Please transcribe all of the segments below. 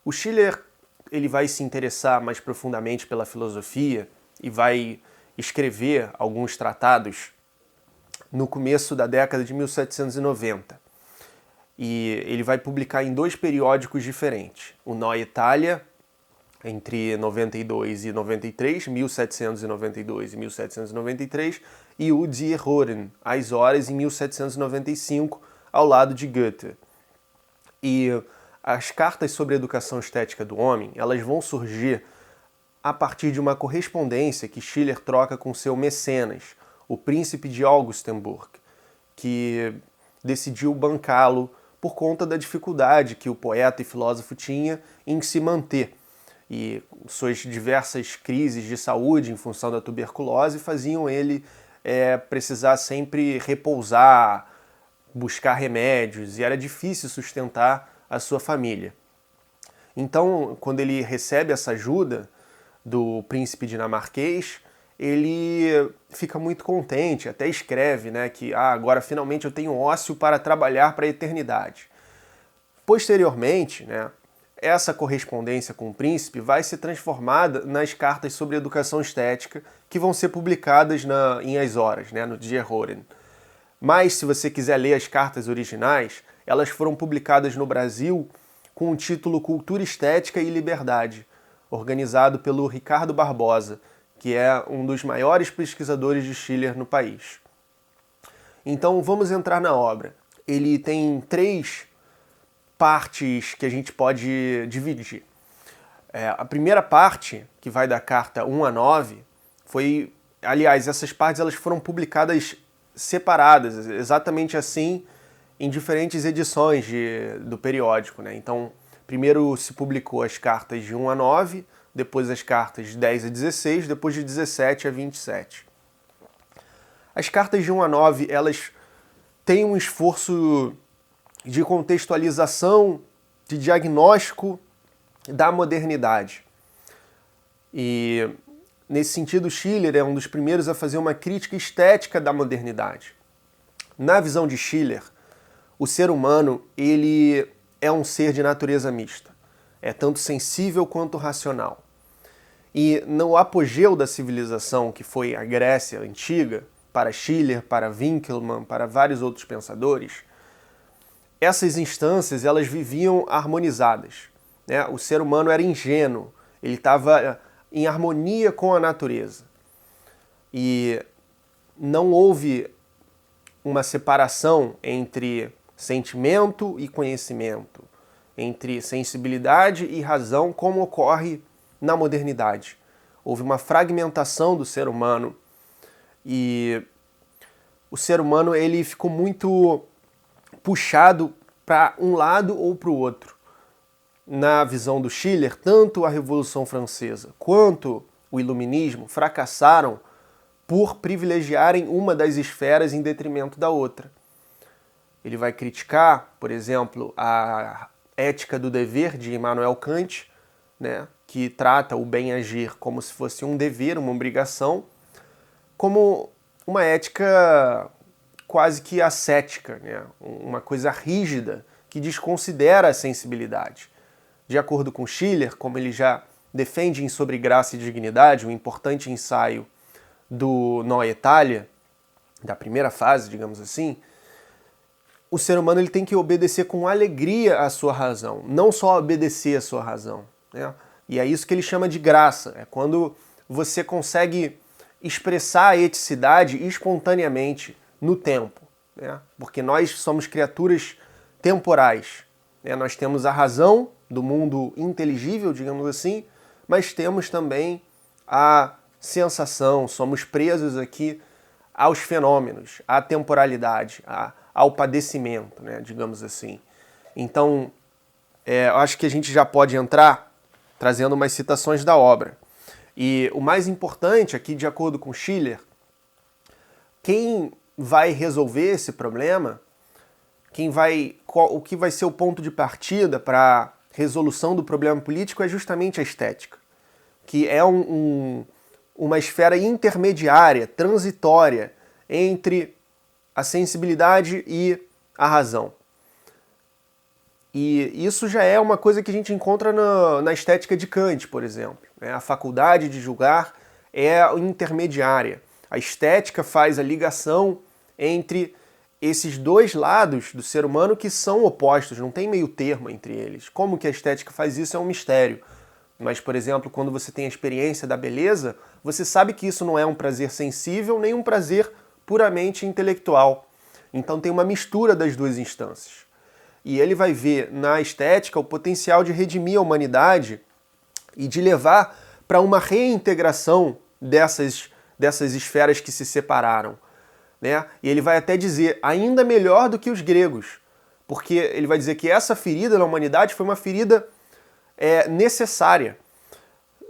O Schiller ele vai se interessar mais profundamente pela filosofia e vai escrever alguns tratados no começo da década de 1790. E ele vai publicar em 2 periódicos diferentes. O Neue Itália, entre 92 e 93, 1792 e 1793, e o Die Horen, As Horas, em 1795, ao lado de Goethe. E as cartas sobre a educação estética do homem, elas vão surgir a partir de uma correspondência que Schiller troca com seu mecenas, o príncipe de Augustenburg, que decidiu bancá-lo por conta da dificuldade que o poeta e filósofo tinha em se manter. E suas diversas crises de saúde em função da tuberculose faziam ele precisar sempre repousar, buscar remédios, e era difícil sustentar a sua família. Então, quando ele recebe essa ajuda do príncipe dinamarquês, ele fica muito contente, até escreve, né, que agora finalmente eu tenho ócio para trabalhar para a eternidade. Posteriormente, né, essa correspondência com o príncipe vai ser transformada nas cartas sobre educação estética que vão ser publicadas em As Horas, né, no Die Horen. Mas, se você quiser ler as cartas originais, elas foram publicadas no Brasil com o título Cultura Estética e Liberdade, organizado pelo Ricardo Barbosa, que é um dos maiores pesquisadores de Schiller no país. Então, vamos entrar na obra. Ele tem 3 partes que a gente pode dividir. A primeira parte, que vai da carta 1 a 9, foi... Aliás, essas partes elas foram publicadas separadas, exatamente assim, em diferentes edições do periódico, né? Então, primeiro se publicou as cartas de 1 a 9, depois as cartas de 10 a 16, depois de 17 a 27. As cartas de 1 a 9, elas têm um esforço de contextualização, de diagnóstico da modernidade. E, nesse sentido, Schiller é um dos primeiros a fazer uma crítica estética da modernidade. Na visão de Schiller, o ser humano ele é um ser de natureza mista. É tanto sensível quanto racional. E no apogeu da civilização, que foi a Grécia Antiga, para Schiller, para Winckelmann, para vários outros pensadores, essas instâncias elas viviam harmonizadas, né? O ser humano era ingênuo, ele estava em harmonia com a natureza. E não houve uma separação entre sentimento e conhecimento, entre sensibilidade e razão, como ocorre na modernidade. Houve uma fragmentação do ser humano e o ser humano ele ficou muito puxado para um lado ou para o outro. Na visão do Schiller, tanto a Revolução Francesa quanto o Iluminismo fracassaram por privilegiarem uma das esferas em detrimento da outra. Ele vai criticar, por exemplo, a ética do dever de Immanuel Kant, né, que trata o bem-agir como se fosse um dever, uma obrigação, como uma ética quase que ascética, né, uma coisa rígida que desconsidera a sensibilidade. De acordo com Schiller, como ele já defende em Sobre Graça e Dignidade, um importante ensaio do Neue Itália, da primeira fase, digamos assim, o ser humano ele tem que obedecer com alegria à sua razão, não só obedecer à sua razão, né? E é isso que ele chama de graça, é quando você consegue expressar a eticidade espontaneamente no tempo, né? Porque nós somos criaturas temporais, né? Nós temos a razão do mundo inteligível, digamos assim, mas temos também a sensação, somos presos aqui aos fenômenos, à temporalidade, ao padecimento, né, digamos assim. Então, eu acho que a gente já pode entrar trazendo umas citações da obra. E o mais importante aqui, de acordo com Schiller, quem vai resolver esse problema, o que vai ser o ponto de partida para a resolução do problema político é justamente a estética, que é uma esfera intermediária, transitória, entre a sensibilidade e a razão. E isso já é uma coisa que a gente encontra na estética de Kant, por exemplo. A faculdade de julgar é intermediária. A estética faz a ligação entre esses dois lados do ser humano que são opostos, não tem meio termo entre eles. Como que a estética faz isso é um mistério. Mas, por exemplo, quando você tem a experiência da beleza, você sabe que isso não é um prazer sensível nem um prazer puramente intelectual. Então tem uma mistura das duas instâncias. E ele vai ver na estética o potencial de redimir a humanidade e de levar para uma reintegração dessas esferas que se separaram. Né? E ele vai até dizer, ainda melhor do que os gregos, porque ele vai dizer que essa ferida na humanidade foi uma ferida necessária.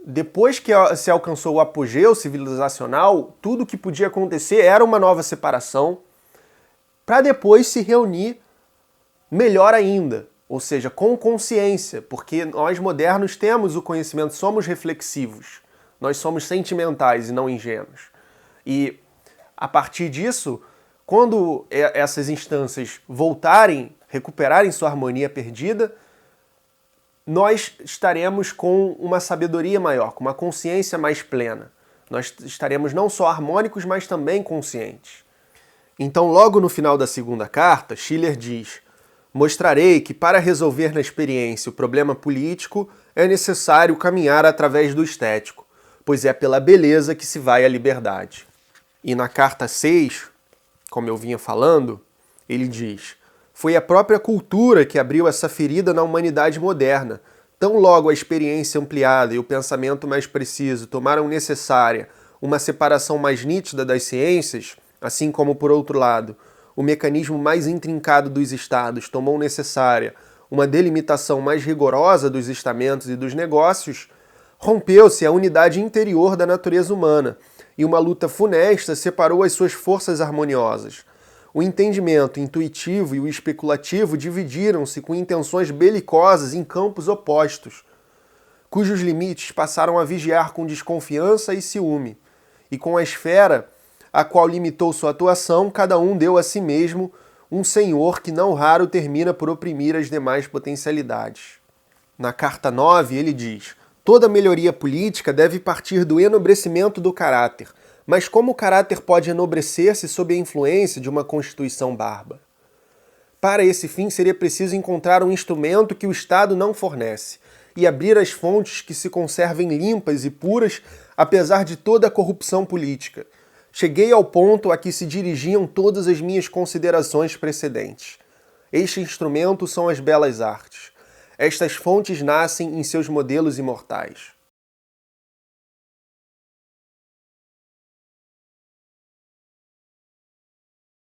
Depois que se alcançou o apogeu civilizacional, tudo que podia acontecer era uma nova separação, para depois se reunir melhor ainda, ou seja, com consciência, porque nós modernos temos o conhecimento, somos reflexivos, nós somos sentimentais e não ingênuos. E a partir disso, quando essas instâncias voltarem, recuperarem sua harmonia perdida, nós estaremos com uma sabedoria maior, com uma consciência mais plena. Nós estaremos não só harmônicos, mas também conscientes. Então, logo no final da segunda carta, Schiller diz: mostrarei que para resolver na experiência o problema político é necessário caminhar através do estético, pois é pela beleza que se vai à liberdade. E na carta 6, como eu vinha falando, ele diz: foi a própria cultura que abriu essa ferida na humanidade moderna. Tão logo a experiência ampliada e o pensamento mais preciso tomaram necessária uma separação mais nítida das ciências, assim como, por outro lado, o mecanismo mais intrincado dos estados tomou necessária uma delimitação mais rigorosa dos estamentos e dos negócios, rompeu-se a unidade interior da natureza humana e uma luta funesta separou as suas forças harmoniosas. O entendimento intuitivo e o especulativo dividiram-se com intenções belicosas em campos opostos, cujos limites passaram a vigiar com desconfiança e ciúme, e com a esfera a qual limitou sua atuação, cada um deu a si mesmo um senhor que não raro termina por oprimir as demais potencialidades. Na carta 9 ele diz: toda melhoria política deve partir do enobrecimento do caráter, mas como o caráter pode enobrecer-se sob a influência de uma constituição bárbara? Para esse fim seria preciso encontrar um instrumento que o Estado não fornece e abrir as fontes que se conservem limpas e puras apesar de toda a corrupção política. Cheguei ao ponto a que se dirigiam todas as minhas considerações precedentes. Este instrumento são as belas artes. Estas fontes nascem em seus modelos imortais.